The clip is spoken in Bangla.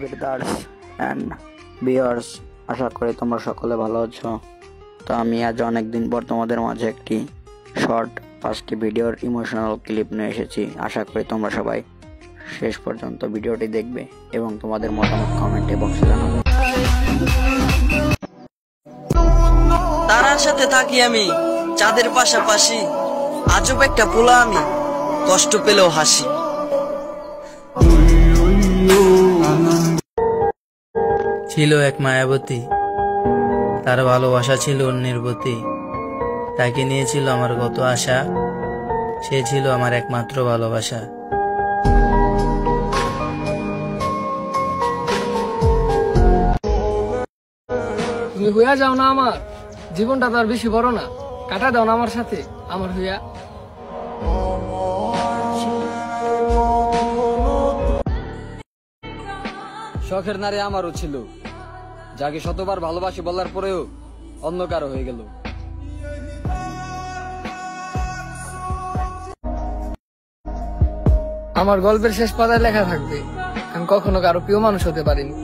ব্রাদার্স অ্যান্ড ভিউয়ার্স, আশা করি তোমরা সকলে ভালো আছো। তো আমি আজ অনেকদিন পর তোমাদের মাঝে একটি শর্ট 5টি ভিডিওর ইমোশনাল ক্লিপ নিয়ে এসেছি। আশা করি তোমরা সবাই শেষ পর্যন্ত ভিডিওটি দেখবে এবং তোমাদের মতামত কমেন্টে বক্সে জানাবে। তারার সাথে থাকি আমি চাঁদের পাশাপাশি, আজব একটা পোলা আমি, কষ্ট পেলেও হাসি। ছিল এক মায়াবতী, তার ভালোবাসা ছিল অন্যের প্রতি, তাকে নিয়েছিল আমার কত আশা, সে ছিল আমার একমাত্র ভালোবাসা। তুমি হইয়া যাও না আমার, জীবনটা তো আর বেশি বড় না, কাটা দাও না আমার সাথে আমার হইয়া। শখের নারী আমারও ছিল, যাকে শতবার ভালোবাসি বলার পরেও অন্য কারো হয়ে গেল। আমার গল্পের শেষ পাতায় লেখা থাকবে, আমি কখনো কারো প্রিয় মানুষ হতে পারিনি।